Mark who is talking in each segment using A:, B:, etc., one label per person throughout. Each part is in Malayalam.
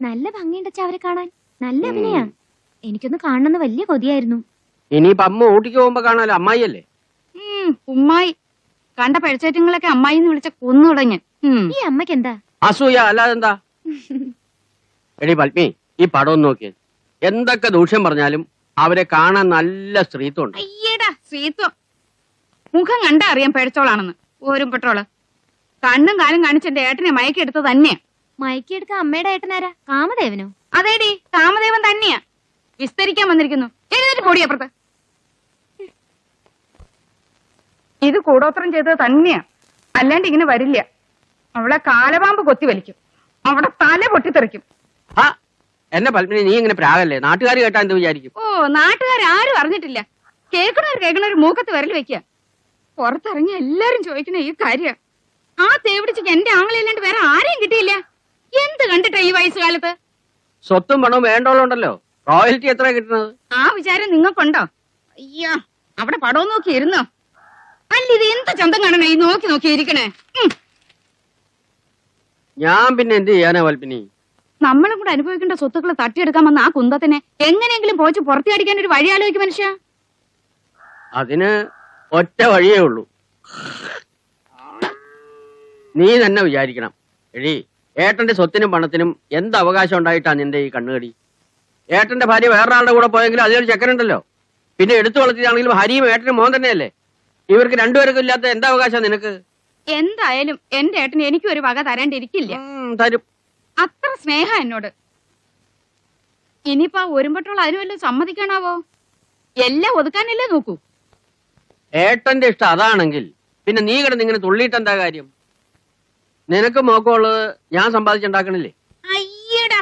A: നല്ല ഭംഗിയുണ്ടച്ചാ അവരെ കാണാൻ. നല്ല അഭിനയാ. എനിക്കൊന്ന് കാണണമെന്ന് വലിയ കൊതിയായിരുന്നു.
B: ഇനിയിപ്പൊ അമ്മ ഊട്ടിക്ക് പോകുമ്പോ കാണാലോ. അമ്മായിയല്ലേ?
C: ഉമ്മായി കണ്ട പഴിച്ചേറ്റങ്ങളൊക്കെ അമ്മായിന്ന് വിളിച്ച കൊന്നു തുടങ്ങി.
A: ഈ അമ്മയ്ക്ക് എന്താ
B: അസൂയ അല്ലാതെന്താ? എടി പത്മി, ഈ പടം ഒന്ന് നോക്കിയത്. എന്തൊക്കെ ദൂഷ്യം പറഞ്ഞാലും അവരെ കാണാൻ നല്ല സ്ത്രീത്വമുണ്ട്.
C: അയ്യടാ സ്ത്രീത്വം. മുഖം കണ്ടാ അറിയാം പെഴച്ചോളാണെന്ന്. ഓരും പെട്രോള് കണ്ണും കാലും കാണിച്ച് എന്റെ ഏട്ടനെ മയക്കെടുത്ത് തന്നെയാ.
A: മയക്കിയെടുക്ക അമ്മയുടെ ഏട്ടനാരാ? കാമദേവനോ?
C: അതേടി, കാമദേവൻ തന്നെയാ. വിസ്തരിക്കാൻ വന്നിരിക്കുന്നു. എഴുന്നേറ്റ് പൊടിയപ്പുറത്ത്. ഇത് കൂടോത്രം ചെയ്തത് തന്നെയാ, അല്ലാണ്ട് ഇങ്ങനെ വരില്ല. അവളെ കാലപാമ്പ് കൊത്തി വലിക്കും, അവിടെ തല പൊട്ടിത്തെറിക്കും.
B: ആ എന്നെ പത്മിനി, നീ ഇങ്ങനെ പ്രാഗല്ലേ? നാട്ടുകാർ കേട്ടാ എന്ത് വിചാരിക്കും?
C: ഓ, നാട്ടുകാരും അറിഞ്ഞിട്ടില്ല. കേൾക്കണവർ മൂക്കത്ത് വിരൽ വെക്കുക. പുറത്തിറങ്ങി എല്ലാരും ചോദിക്കുന്ന ഈ കാര്യം. ആ തേവിടിച്ച് എന്റെ ആങ്ങളില്ലാണ്ട് വേറെ ആരെയും കിട്ടിയില്ല. എന്ത് കണ്ടിട്ടാ ഈ വയസ്സുകാലത്ത്?
B: സ്വത്തും പണവും വേണ്ടോളുണ്ടല്ലോ. റോയൽറ്റി എത്ര കിട്ടുന്നത്?
C: ആ വിചാരം നിങ്ങൾക്കുണ്ടോ? അയ്യോ, അവിടെ പടവും നോക്കി ഇരുന്നോ? അല്ല, ഇത് എന്ത് ചന്തം കാണണേ ഈ നോക്കി നോക്കി ഇരിക്കണേ.
B: ഞാൻ പിന്നെ എന്ത് ചെയ്യാനാ പത്മിനി?
C: നമ്മളും കൂടെ അനുഭവിക്കേണ്ട സ്വത്തുക്കൾ തട്ടിയെടുക്കാൻ വന്ന ആ കുന്തത്തിനെ എങ്ങനെയെങ്കിലും പോച്ച് പുറത്തിയടിക്കാൻ ഒരു വഴി ആലോചിക്കും മനുഷ്യ.
B: അതിന് ഒറ്റ വഴിയേ ഉള്ളൂ. നീ തന്നെ വിചാരിക്കണം. എഴി, ഏട്ടന്റെ സ്വത്തിനും പണത്തിനും എന്ത് അവകാശം ഉണ്ടായിട്ടാ നിന്റെ ഈ കണ്ണുകടി? ഏട്ടന്റെ ഭാര്യ വേറൊരാളുടെ കൂടെ പോയെങ്കിലും അതിലൊരു ചെക്കനുണ്ടല്ലോ. പിന്നെ എടുത്തു വളർത്തിയതാണെങ്കിലും ഹരിയും ഏട്ടനും മോൻ തന്നെയല്ലേ. ഇവർക്ക് രണ്ടുപേർക്കും ഇല്ലാത്ത എന്താ അവകാശം നിനക്ക്?
C: എന്തായാലും എന്റെ ഏട്ടന് എനിക്കും ഒരു വക തരാണ്ടിരിക്കില്ല.
B: തരും.
C: അത്ര സ്നേഹം എന്നോട്. ഇനിയിപ്പോ ഒരുമ്പെട്ടുള്ള അതിന് വല്ലതും സമ്മതിക്കണാവോ? എല്ലാം ഒതുക്കാനല്ലേ നോക്കൂ.
B: ഏട്ടന്റെ ഇഷ്ടം അതാണെങ്കിൽ പിന്നെ നീ കിടന്ന് ഇങ്ങനെ തുള്ളിയിട്ടെന്താ കാര്യം? നിനക്ക് മോക്കമുള്ളത് ഞാൻ സമ്പാദിച്ചുണ്ടാക്കണില്ലേ?
C: അയ്യടാ,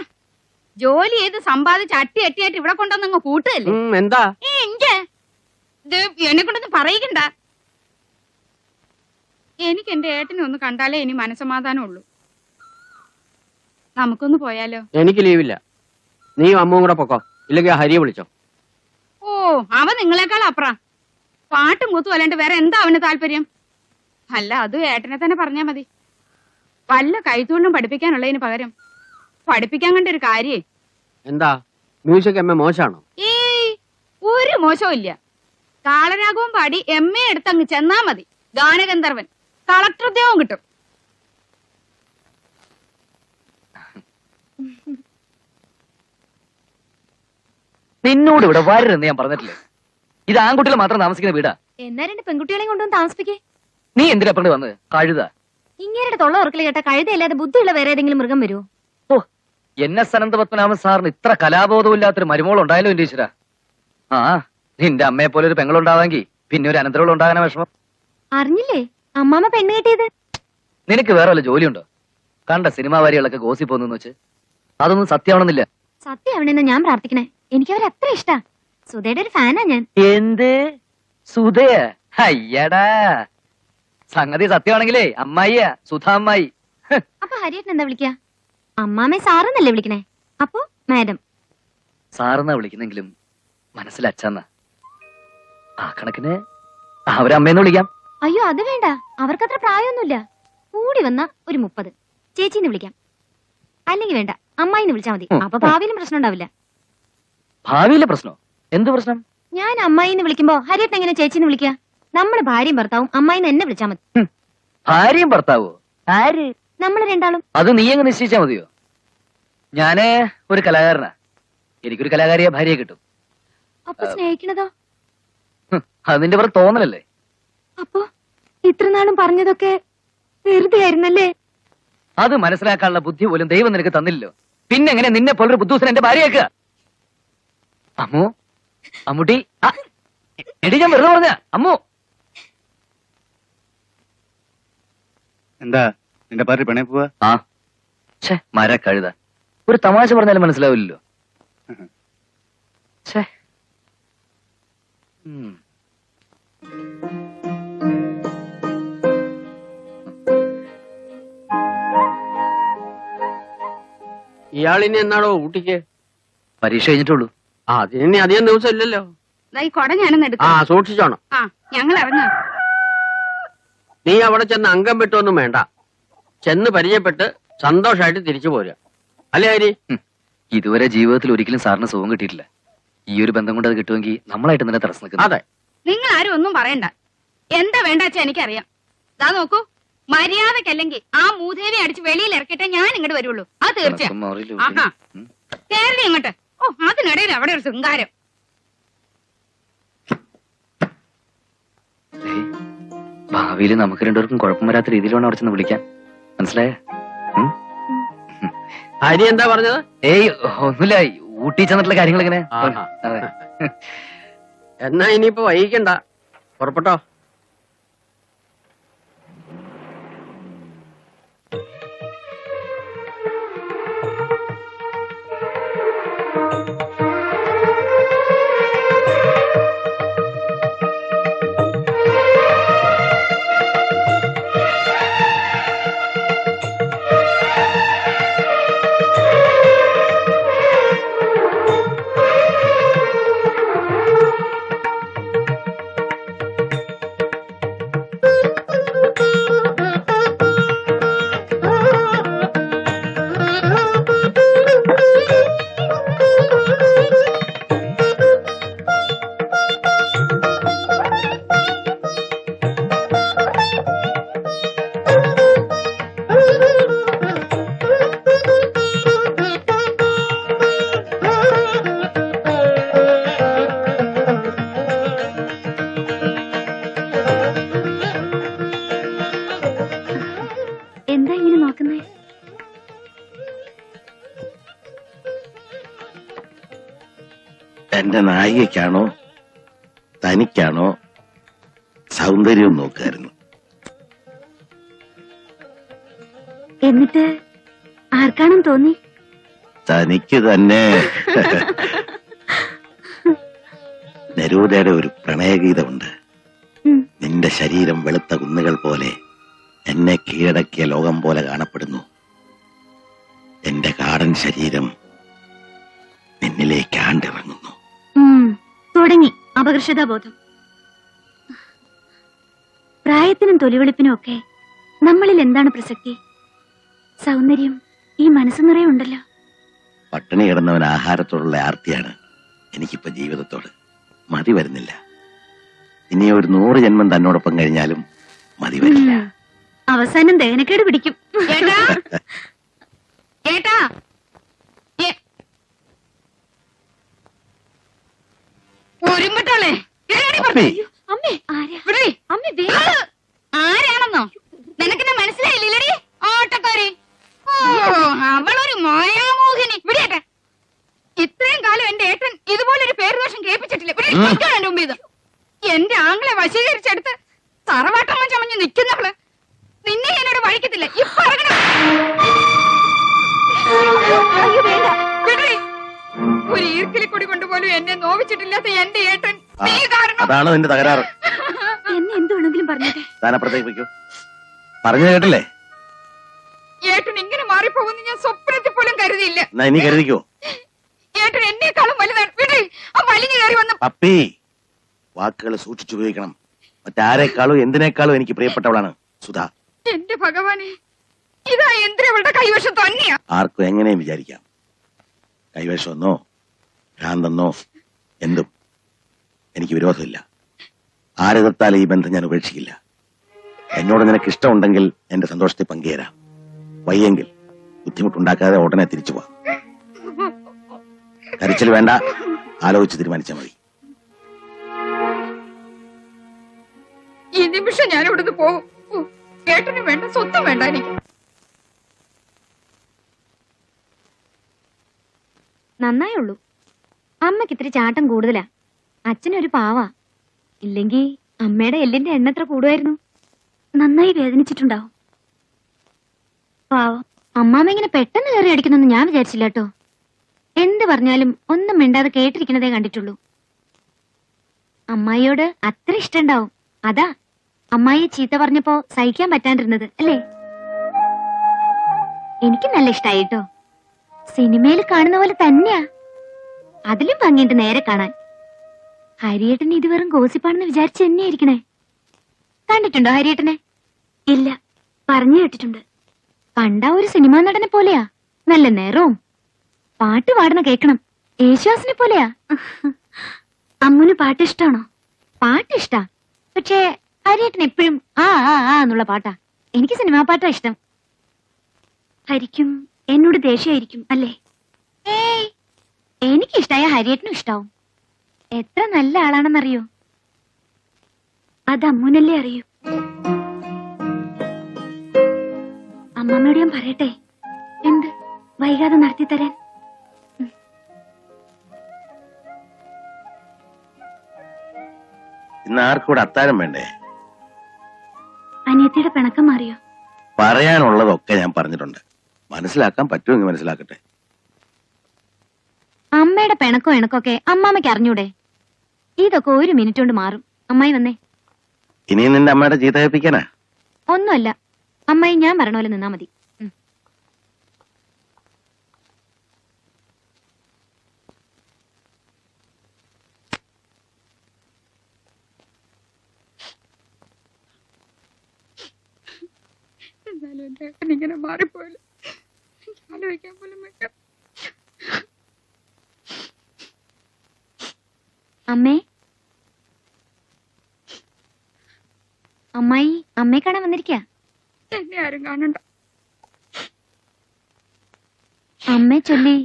C: ജോലി ചെയ്ത് സമ്പാദിച്ച് അട്ടി അട്ടിയായിട്ട് ഇവിടെ കൊണ്ടുവന്നങ്ങ് കൂട്ടുകല്ലേ.
B: എന്താ
C: എന്നെ കൊണ്ടൊന്നും പറയിക്കണ്ട. എനിക്ക് എന്റെ ഏട്ടനെ ഒന്ന് കണ്ടാലേ ഇനി മനസമാധാനം ഉള്ളൂ. നമുക്കൊന്ന് പോയാലോ?
B: എനിക്ക് ലീവില്ല. നീ അമ്മും കൂടെ പൊക്കോ, ഇല്ലെങ്കിൽ ഹരിയെ വിളിച്ചോ.
C: ഓ, അവ നിങ്ങളെക്കാൾ അപ്ര. പാട്ടും കൂത്തും അല്ലാണ്ട് വേറെ എന്താ അവന് താല്പര്യം? അല്ല, അത് ഏട്ടനെ തന്നെ പറഞ്ഞാ മതി. വല്ല കൈത്തൊണ്ടും പഠിപ്പിക്കാനുള്ളതിന് പകരം പഠിപ്പിക്കാൻ കണ്ട ഒരു കാര്യേ.
B: എന്താ മ്യൂസിക് എം എ മോശമാണോ?
C: ഏയ്, ഒരു മോശവും ഇല്ല. കാളരാഗവും പാടി എം എ എടുത്തങ്ങ് ചെന്നാ മതി. ഗാനഗന്ധർവൻ, കളക്ടർ ഉദ്യോഗം കിട്ടും.
D: നിന്നോട് ഇവിടെ വരരുന്ന് ഞാൻ പറഞ്ഞിട്ടില്ലേ? ഇത് ആൺകുട്ടികൾ മാത്രം താമസിക്കുന്ന വീടാ.
A: എന്നാ രണ്ട് പെൺകുട്ടികളെയും കൊണ്ടുവന്ന് താമസിപ്പിക്കേ.
D: നീ എന്തിനാ പണ്ട് വന്നത്? കഴുത.
A: ഇങ്ങേരുടെ തൊള്ള ഉറക്കല് കേട്ട കഴുതയല്ലാതെ ബുദ്ധിയുള്ള വേറെ ഏതെങ്കിലും മൃഗം വരുമോ?
D: ഓ, എന്നെ അനന്തപത്മനാഭൻ സാറിന് ഇത്ര കലാബോധമില്ലാത്തൊരു മരുമോൾ ഉണ്ടായാലോ എന്റെ ഈശ്വരാ. ആ, നിന്റെ അമ്മയെ പോലെ ഒരു പെങ്ങളുണ്ടാവാങ്കി പിന്നെ ഒരു അനന്തരവൾ ഉണ്ടാകാന വിഷമം.
A: അറിഞ്ഞില്ലേ അമ്മാമ്മ പെണ്ണ് കെട്ടിയത്?
D: നിനക്ക് വേറെ വല്ല ജോലിയുണ്ടോ? കണ്ട സിനിമാ വാരികളൊക്കെ ഗോസി പോന്നു വെച്ച് അതൊന്നും സത്യമാണെന്നില്ല.
A: സത്യമാവണെന്ന് ഞാൻ പ്രാർത്ഥിക്കണേ. എനിക്ക് അവർ അത്ര ഇഷ്ടാ. സുധയുടെ ഒരു ഫാനാ ഞാൻ.
D: എന്ത് സുധയ? അയ്യടാ, സംഗതി സത്യമാണെങ്കിലേ അമ്മായിയാ, സുധാമ്മായി.
A: അപ്പൊ ഹരിയേട്ടൻ എന്താ വിളിക്കാ? അമ്മാമ്മയെ സാറെന്നല്ലേ വിളിക്കണേ? അപ്പൊ മാഡം.
D: സാറെന്നാ വിളിക്കുന്നെങ്കിലും മനസ്സിൽ അച്ഛന്ന. ആ കണക്കിന് അവരമ്മയെന്ന് വിളിക്കാം.
A: അയ്യോ, അത് വേണ്ട. അവർക്കത്ര പ്രായമൊന്നുമില്ല. കൂടി വന്ന ഒരു 30. ചേച്ചിന്ന് വിളിക്കാം. അല്ലെങ്കിൽ വേണ്ട, അമ്മായിന്ന് വിളിച്ചാ മതി. അപ്പൊ ഭാവിയിലും പ്രശ്നം ഉണ്ടാവില്ല.
D: ഭാവിയിലെ പ്രശ്നോ? എന്ത് പ്രശ്നം?
A: ഞാൻ അമ്മായിന്ന് വിളിക്കുമ്പോ ഹരിയേട്ടൻ എങ്ങനെ ചേച്ചിന്ന് വിളിക്കാ? നമ്മുടെ ഭാര്യയും ഭർത്താവും അമ്മായിന്ന് എന്നെ വിളിച്ചാ മതി.
D: ഭാര്യയും ഭർത്താവോ? ആര്?
A: നമ്മള് രണ്ടാളും.
D: അത് നീ അങ്ങ് നിശ്ചയിച്ചാ മതിയോ? ഞാന് ഒരു കലാകാരനാ. എനിക്കൊരു കലാകാരിയെ ഭാര്യയെ കിട്ടും.
A: അപ്പൊ സ്നേഹിക്കണതോ?
D: അത് നിന്റെ പുറത്ത് തോന്നലല്ലേ?
A: അപ്പൊ ഇത്രനാളും പറഞ്ഞതൊക്കെ വെറുതെ ആയിരുന്നല്ലേ?
D: അത് മനസ്സിലാക്കാനുള്ള ബുദ്ധി പോലും ദൈവം നിനക്ക് തന്നില്ലല്ലോ. പിന്നെ എങ്ങനെ നിന്നെ പോലൊരു ബുദ്ധൂസൻ എന്റെ ഭാര്യയാക്കുക? അമ്മു, അമ്മുട്ടി, എടി ഞാൻ വെറുതെ പറഞ്ഞ അമ്മു.
E: എന്താ നിന്റെ പാർട്ടി പണയ പോവാ?
D: ആ, ഛേ, മര കഴുത. ഒരു തമാശ പറഞ്ഞാലും മനസ്സിലാവില്ലല്ലോ. ഛേ.
B: ഇയാളിനി എന്നാടോ ഊട്ടിക്ക്?
D: പരീക്ഷ കഴിഞ്ഞിട്ടുള്ളൂ.
B: ആ, അതിനി അധികം ദിവസം ഇല്ലല്ലോ.
C: ഈ കൊട ഞാനൊന്ന് എടുക്കാം.
B: സൂക്ഷിച്ചോണം.
C: ആ, ഞങ്ങൾ ഇറങ്ങാം.
B: നീ അവിടെ ചെന്ന് അംഗം വിട്ടൊന്നും വേണ്ട. ചെന്ന് പരിചയപ്പെട്ട് സന്തോഷമായിട്ട് തിരിച്ചു പോരുക. അല്ലേ ഹരി?
D: ഇതുവരെ ജീവിതത്തിൽ ഒരിക്കലും സാറിന് സുഖം കിട്ടിയിട്ടില്ല. ഈ ഒരു ബന്ധം കൊണ്ട് അത് കിട്ടുമെങ്കിൽ നമ്മളായിട്ട് തന്നെ തടസ്സം നിൽക്കുന്നത്.
B: അതെ,
C: നിങ്ങൾ ആരും ഒന്നും പറയണ്ട. എന്താ വേണ്ടാച്ചാ എനിക്കറിയാം. ദാ നോക്കൂ, മര്യാദക്കല്ലെങ്കിൽ ആ മൂദേവി അടിച്ച് വെളിയിൽ ഇറക്കിട്ടേ ഞാൻ ഇങ്ങോട്ട് വരുള്ളൂ. അത് തീർച്ചയായും.
D: കണക്കും മാറിയില്ല.
C: ആഹാ, കേരളി ഇങ്ങോട്ട്. ഓ, അതിനിടയിൽ അവിടെ ഒരു ശൃംഗാരം.
D: ഏയ്, ഭാവിയിൽ നമുക്ക് രണ്ടുപേർക്കും കുഴപ്പം വരാത്ത രീതിയിലാണ് അവിടെ ചെന്ന് വിളിക്കാൻ. മനസ്സിലായ?
B: ഹരി എന്താ പറഞ്ഞത്?
D: ഏയ് ഒന്നുമില്ല, ഊട്ടി ചെന്നിട്ടുള്ള കാര്യങ്ങൾ ഇങ്ങനെ.
B: ആഹാ.
D: അതെ.
B: എന്നാ ഇനിയിപ്പോ വൈകിക്കണ്ട, പുറപ്പെട്ടോ.
A: എന്താ ഇങ്ങനെ നോക്കുന്നേ?
E: എന്റെ നായികയ്ക്കാണോ തനിക്കാണോ സൗന്ദര്യം നോക്കായിരുന്നു?
A: എന്നിട്ട് ആർക്കാണെന്ന് തോന്നി?
E: തനിക്ക് തന്നെ. നെരൂദയുടെ ഒരു പ്രണയഗീതമുണ്ട്.
A: ഉം.
E: നിന്റെ ശരീരം വെളുത്ത കുന്നുകൾ പോലെ എന്നെ കീഴടക്കിയ ലോകം പോലെ കാണപ്പെടുന്നു. എന്റെ കാടൻ ശരീരം നിന്നിലേക്ക് ആണ്ടിറങ്ങുന്നു.
A: തുടങ്ങി അപകർഷതാബോധം. പ്രായത്തിനും തൊലിവെളുപ്പിനും ഒക്കെ നമ്മളിൽ എന്താണ് പ്രസക്തി? സൗന്ദര്യം ഈ മനസ്സ് നിറയെ ഉണ്ടല്ലോ.
E: പട്ടിണി കിടന്നവൻ ആഹാരത്തോടുള്ള ആർത്തിയാണ് എനിക്കിപ്പോ ജീവിതത്തോട്. മതി വരുന്നില്ല. ഇനി ഒരു 100 ജന്മം തന്നോടൊപ്പം കഴിഞ്ഞാലും മതി വരില്ല.
A: അവസാനം ദഹനക്കേട് പിടിക്കും.
C: ഏട്ടാ, ഏട്ടാ, ഒരുമ്പട്ടോളെ
A: അമ്മേ, ആരാ? അമ്മേ,
C: ആരാണെന്നോ നിനക്കെന്നെ മനസ്സിലായില്ലടി? ഓട്ടക്കാരി. ഓ, അവളൊരു മായാമോഹിനി. വിടിയേട്ടെ, ഇത്രയും കാലം എന്റെ ഏട്ടൻ ഇതുപോലൊരു പേരുദോഷം കേൾപ്പിച്ചിട്ടില്ല. എന്റെ മുമ്പ് ഇത് എന്റെ ആങ്ങളെ വശീകരിച്ചെടുത്ത് തറവാട്ടമ്മ ചമഞ്ഞ് നിൽക്കുന്നവള് നിന്നെ എന്നോട് വഴിക്കത്തില്ല. ഇപ്പൊ ഇറങ്ങണം. ഒരു ഈർക്കിലി കൊടി കൊണ്ടുപോലും എന്നെ നോവിച്ചിട്ടില്ലാത്ത എന്റെ ഏട്ടൻ നീ കാരണം.
E: അതാണ് നിന്റെ തകരാറ്.
A: എന്നെ എന്ത് വേണമെങ്കിലും പറഞ്ഞോട്ടെ.
E: താനപ്പുറത്തേക്ക് വയ്ക്കൂ. പറഞ്ഞു കേട്ടില്ലേ?
C: ഏട്ടൻ ഇങ്ങനെ മാറിപ്പോകുന്നു ഞാൻ സ്വപ്നത്തിൽ പോലും കരുതിയില്ല.
E: എന്നാ ഇനി കരുതിക്കോ.
C: ഏട്ടൻ എന്നെക്കാളും വലുതാണ്. വിടേ, ആ വലിഞ്ഞു കയറി വന്ന
E: പപ്പി, വാക്കുകൾ സൂക്ഷിച്ചുപയോഗിക്കണം. മറ്റാരെക്കാളും എന്തിനേക്കാളും എനിക്ക് പ്രിയപ്പെട്ടവളാണ് സുധ.
C: എന്റെ ഭഗവാനെ, ഇതാ യന്ത്രവളുടെ കൈവശം തന്നെയാ.
E: ആർക്കും എങ്ങനെയും വിചാരിക്കാം. കൈവശമെന്നോ ഭ്രാന്തെന്നോ എന്തും എനിക്ക് വിരോധമില്ല. ആരെതിർത്താൽ ഈ ബന്ധം ഞാൻ ഉപേക്ഷിക്കില്ല. എന്നോട് നിനക്ക് ഇഷ്ടമുണ്ടെങ്കിൽ എന്റെ സന്തോഷത്തെ പങ്കുചേരാം. വയ്യെങ്കിൽ ബുദ്ധിമുട്ടുണ്ടാക്കാതെ ഉടനെ തിരിച്ചു പോവാം. കരച്ചിൽ വേണ്ട, ആലോചിച്ച് തീരുമാനിച്ചാൽ മതി.
C: ഈ നിമിഷം ഞാൻ ഇവിടുന്ന് പോകും. ഏട്ടനും വേണ്ട, സ്വത്തും വേണ്ട എനിക്ക്.
A: നന്നായുള്ളൂ. അമ്മക്ക് ഇത്തിരി ചാട്ടം കൂടുതലാ. അച്ഛനൊരു പാവാ. ഇല്ലെങ്കി അമ്മയുടെ എല്ലിന്റെ എണ്ണ എത്ര കൂടുമായിരുന്നു. നന്നായി വേദനിച്ചിട്ടുണ്ടാവും. പാവം. അമ്മാമ്മ ഇങ്ങനെ പെട്ടെന്ന് കയറി അടിക്കുന്നൊന്നും ഞാൻ വിചാരിച്ചില്ല കേട്ടോ. എന്ത് പറഞ്ഞാലും ഒന്നും മിണ്ടാതെ കേട്ടിരിക്കുന്നതേ കണ്ടിട്ടുള്ളൂ. അമ്മായിയോട് അത്ര ഇഷ്ടണ്ടാവും. അതാ അമ്മായിയെ ചീത്ത പറഞ്ഞപ്പോ സഹിക്കാൻ പറ്റാണ്ടിരുന്നത് അല്ലേ? എനിക്ക് നല്ല ഇഷ്ടായി കേട്ടോ. സിനിമയിൽ കാണുന്ന പോലെ തന്നെയാ. അതിലും ഭംഗിയുണ്ട് നേരെ കാണാൻ. ഹരിയേട്ടൻ ഇത് വെറും ഗോസിപ്പാണെന്ന് വിചാരിച്ച് തന്നെയായിരിക്കണേ. കണ്ടിട്ടുണ്ടോ ഹരിയേട്ടനെ? ഇല്ല, പറഞ്ഞു കേട്ടിട്ടുണ്ട്. കണ്ട ഒരു സിനിമാ നടനെ പോലെയാ. നല്ല നേരവും പാട്ട് പാടുന്ന കേക്കണം. യേശുദാസിനെ പോലെയാ. അമ്മുന് പാട്ട് ഇഷ്ടാണോ? പാട്ട് ഇഷ്ടാ, പക്ഷേ ഹരിയേട്ടൻ എപ്പോഴും ആ ആ ആ എന്നുള്ള പാട്ടാ. എനിക്ക് സിനിമാ പാട്ടാ ഇഷ്ടം. ഹരിക്കും എന്നോട് ദേഷ്യമായിരിക്കും അല്ലേ? ഏയ്, എനിക്കിഷ്ടായ ഹരിയേട്ടനും ഇഷ്ടാവും. എത്ര നല്ല ആളാണെന്നറിയോ? അത് അമ്മുനല്ലേ അറിയൂ. അമ്മമ്മയോട് ഞാൻ പറയട്ടെ, എന്ത് വൈകാതെ നടത്തി തരാൻ?
E: ഇന്ന് ആർക്കൂടെ അത്താഴം വേണ്ടേ?
A: അനിയത്തിയുടെ പിണക്കം മാറിയോ?
E: പറയാനുള്ളതൊക്കെ ഞാൻ പറഞ്ഞിട്ടുണ്ട്. മനസ്സിലാക്കാൻ പറ്റുമെങ്കിൽ മനസ്സിലാക്കട്ടെ.
A: അമ്മയുടെ പിണക്കോ ഇണക്കൊക്കെ അമ്മാമ്മയ്ക്ക് അറിഞ്ഞൂടെ? ഇതൊക്കെ 1 മിനിറ്റ് കൊണ്ട് മാറും. അമ്മായി വന്നേ.
E: ഇനിയും നിന്റെ അമ്മയുടെ ചീത്ത കേൾപ്പിക്കാനാ?
A: ഒന്നുമല്ല അമ്മായി, ഞാൻ പറഞ്ഞ പോലെ നിന്നാ മതി.
C: എന്നാലും എന്റെ ഏട്ടൻ ഇങ്ങനെ മാറിപ്പോയല്ലോ. ആലോചിക്കാൻ പോലും പറ്റാം.
A: അമ്മേ, അമ്മായി അമ്മയെ കാണാൻ വന്നിരിക്ക.
C: എന്നെ ആരും കാണണ്ട.
A: അമ്മയെ ചൊല്ലി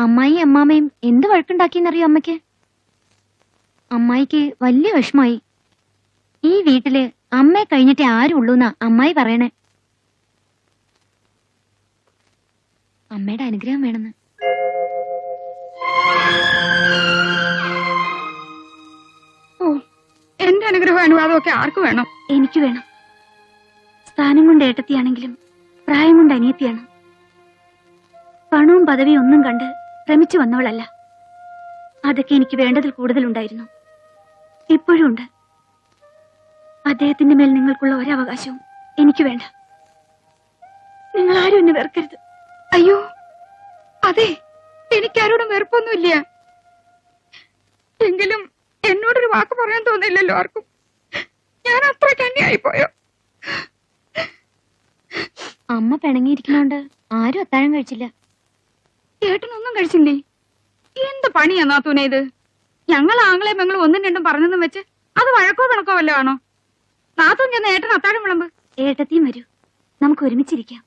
A: അമ്മായി അമ്മാമ്മയും എന്ത് വഴക്കുണ്ടാക്കിയെന്നറിയോ അമ്മയ്ക്ക്? അമ്മായിക്ക് വലിയ വിഷമായി. ഈ വീട്ടില് അമ്മയെ കഴിഞ്ഞിട്ടേ ആരും ഉള്ളൂന്നാ അമ്മായി പറയണേ. അമ്മയുടെ അനുഗ്രഹം വേണമെന്ന്.
C: ഓ, എന്റെ അനുഗ്രഹം അനുവാദമൊക്കെ ആർക്ക് വേണം?
A: എനിക്ക് വേണം. സ്ഥാനം കൊണ്ട് ഏട്ടത്തിയാണെങ്കിലും പ്രായം കൊണ്ട് അനിയത്തിയാണ്. പണവും പദവിയും ഒന്നും കണ്ട് ശ്രമിച്ചു വന്നവളല്ല. അതൊക്കെ എനിക്ക് വേണ്ടതിൽ കൂടുതലുണ്ടായിരുന്നു. ഇപ്പോഴും ഉണ്ട്. അദ്ദേഹത്തിന്റെ മേൽ നിങ്ങൾക്കുള്ള ഒരവകാശവും എനിക്ക് വേണ്ട. നിങ്ങൾ ആരും എന്നെ വെറുക്കരുത്.
C: അയ്യോ, അതെ, എനിക്കാരോടും വെറുപ്പൊന്നുമില്ല. എങ്കിലും എന്നോടൊരു വാക്ക് പറയാൻ തോന്നില്ലല്ലോ ആർക്കും. ഞാൻ അത്ര കന്യായിപ്പോയോ?
A: അമ്മ പിണങ്ങിയിരിക്കുന്നോണ്ട് ആരും അത്താഴം കഴിച്ചില്ല.
C: ഏട്ടനൊന്നും കഴിച്ചില്ലേ? എന്ത് പണിയാ നാത്തൂനെ ഇത്? ഞങ്ങൾ ആങ്ങളെ പെങ്ങളും 1ഉം 2ഉം പറഞ്ഞെന്നും വെച്ച് അത് വഴക്കോ പിണക്കോ വല്ലോ ആണോ? നാത്തൂൻ ചെന്ന് ഏട്ടൻ അത്താഴം വിളമ്പ്.
A: ഏട്ടത്തിയും വരൂ, നമുക്ക് ഒരുമിച്ചിരിക്കാം.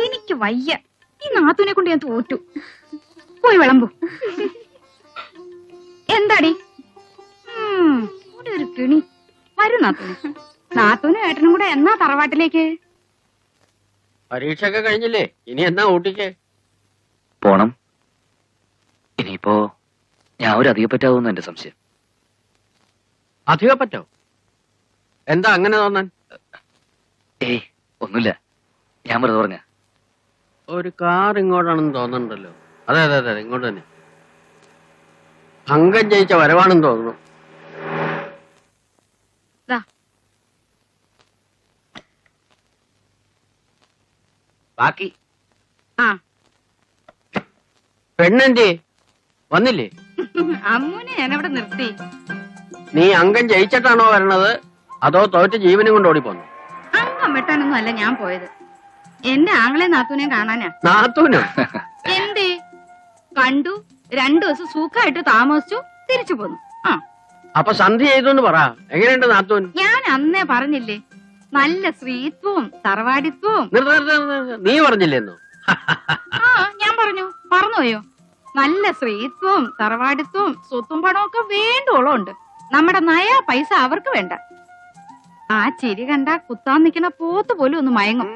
C: എനിക്ക് വയ്യ. ഈ നാത്തൂനെ കൊണ്ട് ഞാൻ തോറ്റു. പോയി വിളമ്പു. എന്താടി ഒരു കിണി? വരും നാത്തൂന്. നാത്തൂനും ഏട്ടനും കൂടെ എന്നാ തറവാട്ടിലേക്ക്?
B: പരീക്ഷയൊക്കെ കഴിഞ്ഞില്ലേ? ഇനി എന്നാ ഊട്ടിക്ക്
D: പോണം. ഇനിയിപ്പോ ഞാൻ ഒരു അധികപ്പറ്റാവുന്ന എന്റെ സംശയം.
B: അധികം പറ്റോ? എന്താ അങ്ങനെ തോന്നാൻ?
D: ഏയ് ഒന്നുമില്ല, ഞാൻ വെറുതെ പറഞ്ഞ.
B: ഒരു കാർ ഇങ്ങോട്ടാണെന്ന് തോന്നുന്നുണ്ടല്ലോ. അതെ അതെ അതെ, ഇങ്ങോട്ട് തന്നെ. അംഗം ജയിച്ച വരവാണെന്ന് തോന്നുന്നു.
D: ബാക്കി
C: ആ,
B: പെണ്ണെന്തേ വന്നില്ലേ?
C: അമ്മൂനെ ഞാനവിടെ നിർത്തി.
B: നീ അംഗം ജയിച്ചിട്ടാണോ വരണത്, അതോ തോറ്റ് ജീവനും കൊണ്ട് ഓടിപ്പോന്നു?
C: അംഗം വെട്ടാനൊന്നും അല്ല ഞാൻ പോയത്. എന്റെ ആങ്ങളെ നാത്തൂനെ കാണാനാ.
B: നാത്തൂനോ?
C: എന്തേ? കണ്ടു, 2 ദിവസം സുഖമായിട്ട് താമസിച്ചു, തിരിച്ചു പോന്നു. ആ,
B: അപ്പൊ സന്ധി ചെയ്തു പറ. എങ്ങനെയുണ്ട് നാത്തൂൻ?
C: ഞാൻ അന്നേ പറഞ്ഞില്ലേ, നല്ല സ്ത്രീത്വവും തറവാടിത്വവും.
B: നീ പറഞ്ഞില്ലേന്നോ?
C: ആ, ഞാൻ പറഞ്ഞു. മറന്നുപോയോ? നല്ല സ്ത്രീത്വവും തറവാടിത്വവും സ്വത്തും പണവും ഒക്കെ വേണ്ടോളം ഉണ്ട്. നമ്മുടെ നയാ പൈസ അവർക്ക് വേണ്ട. ആ ചിരി കണ്ട കുത്താൻ നിൽക്കുന്ന പോത്ത് പോലും ഒന്ന് മയങ്ങും.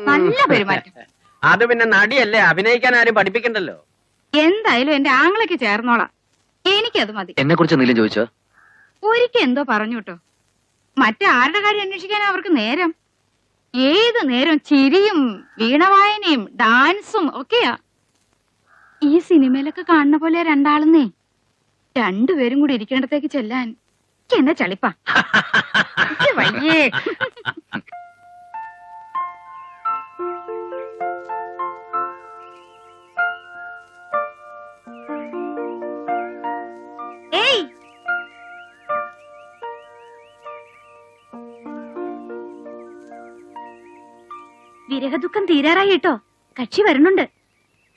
C: നല്ല പെരുമാറ്റം.
B: അത് പിന്നെ നടിയല്ലേ, അഭിനയിക്കാൻ ആരും പഠിപ്പിക്കണ്ടല്ലോ.
C: എന്തായാലും എന്റെ ആങ്ങളയ്ക്ക് ചേർന്നോളാം. എനിക്കത് മതി.
D: എന്നെ കുറിച്ച് എന്തെങ്കിലും ചോദിച്ചോ?
C: ഒരിക്കൽ എന്തോ പറഞ്ഞു കേട്ടോ. മറ്റാരുടെ കാര്യം അന്വേഷിക്കാൻ അവർക്ക് നേരം? ഏത് നേരം ചിരിയും വീണവായനയും ഡാൻസും ഒക്കെയാ. ഈ സിനിമയിലൊക്കെ കാണുന്ന പോലെ രണ്ടാളെന്നേ. 2 പേരും കൂടി ഇരിക്കേണ്ടത്തേക്ക് ചെല്ലാൻ എന്നെ ചളിപ്പാ. എനിക്ക് വയ്യേ. ഏയ്,
A: വിരഹദുഃഖം തീരാറായി കേട്ടോ. കക്ഷി വരണുണ്ട്.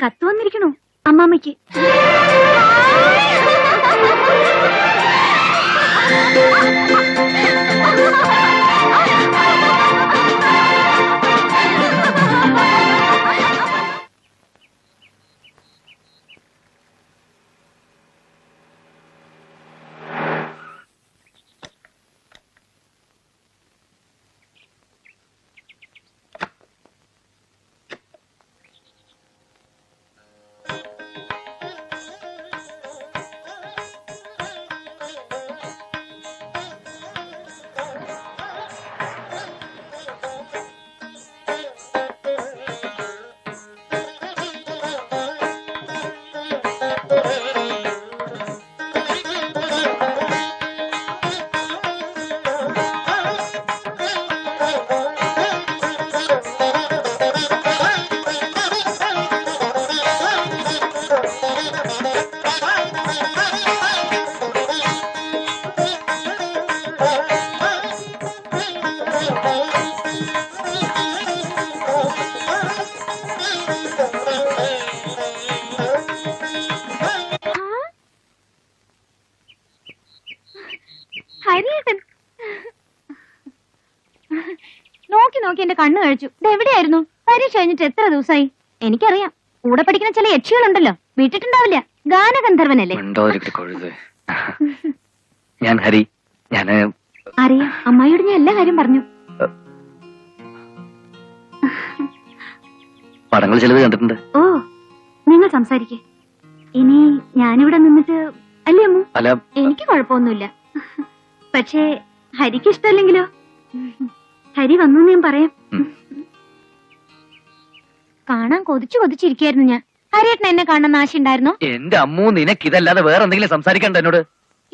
A: കത്ത് വന്നിരിക്കണു അമ്മാമ്മയ്ക്ക്. ഹരിയേട്ടൻ നോക്കി നോക്കി എന്റെ കണ്ണ് കഴിച്ചു. ഇതെവിടെയായിരുന്നു? പരീക്ഷ കഴിഞ്ഞിട്ട് എത്ര ദിവസമായി? എനിക്കറിയാം, കൂടെ പഠിക്കുന്ന ചില യക്ഷികളുണ്ടല്ലോ, വിട്ടിട്ടുണ്ടാവില്ല. ഗാനഗന്ധർവനല്ലേ?
D: ഞാൻ ഹരി. ഞാന്
A: അറിയാം, അമ്മായിയോട് ഞാൻ എല്ലാ കാര്യം പറഞ്ഞു.
D: പടങ്ങൾ ചിലത് കണ്ടിട്ടുണ്ട്.
A: ഓ, നിങ്ങൾ സംസാരിക്കേ. ഇനി ഞാനിവിടെ നിന്നിട്ട് അല്ലേ അമ്മു?
D: അല്ല,
A: എനിക്ക് കുഴപ്പമൊന്നുമില്ല. പക്ഷേ ഹരിക്ക് ഇഷ്ടമല്ലെങ്കിലോ? ഹരി വന്നു ഞാൻ പറയാം. കാണാൻ കൊതിച്ചിരിക്കായിരുന്നു ഞാൻ. ഹരിയേട്ടൻ എന്നെ കാണാൻ ആശയുണ്ടായിരുന്നോ?
D: എന്റെ അമ്മു, നിനക്ക് ഇതല്ലാതെ വേറെ എന്തെങ്കിലും സംസാരിക്കണ്ട എന്നോട്?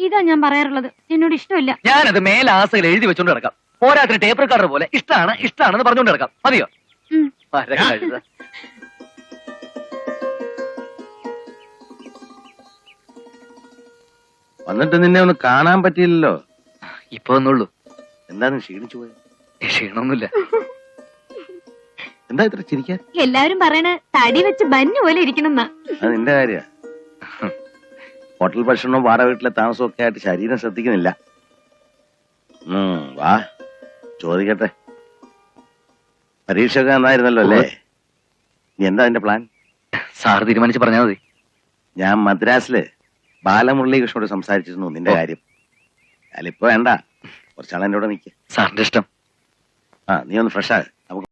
A: ഇതാ ഞാൻ പറയാറുള്ളത്, എന്നോട് ഇഷ്ടമില്ല.
D: ഞാനത് മേലാസയിൽ എഴുതി വെച്ചോണ്ട് കിടക്കാം. പോരാത്തിന് ടേപ്പ് റെക്കോർഡർ പോലെ ഇഷ്ടാണെന്ന് പറഞ്ഞോണ്ട് കിടക്കാം. മതിയോ?
A: ഉം.
E: വന്നിട്ട് നിന്നെ ഒന്ന് കാണാൻ പറ്റിയില്ലല്ലോ.
D: ഇപ്പൊ ഒന്നുള്ളൂ.
E: എന്താന്ന് ക്ഷീണിച്ചു പോയത്?
D: ക്ഷീണമൊന്നുമില്ല.
E: എന്താ ഇത്ര ചിരിക്കാൻ?
A: എല്ലാരും പറയണ തടി വെച്ച് ബന്നു പോലെ ഇരിക്കണമെന്നാ.
E: അത് നിന്റെ കാര്യ. ഹോട്ടൽ ഭക്ഷണവും വാടക വീട്ടിലെ താമസവും ഒക്കെ ആയിട്ട് ശരീരം ശ്രദ്ധിക്കുന്നില്ല. വാ ചോദിക്കട്ടെ. പരീക്ഷ ഒക്കെ നന്നായിരുന്നല്ലോ അല്ലേ? നീ എന്താ അതിന്റെ പ്ലാൻ?
D: സാർ തീരുമാനിച്ച് പറഞ്ഞാൽ മതി.
E: ഞാൻ മദ്രാസില് ബാലമുരളീകൃഷ്ണനോട് സംസാരിച്ചിരുന്നു നിന്റെ കാര്യം. അതിലിപ്പോ വേണ്ട, കുറച്ചാൾ എന്റെ കൂടെ നിൽക്കുക.
D: സാറിന്റെ ഇഷ്ടം.
E: നീ ഒന്ന് ഫ്രഷ് ആകും.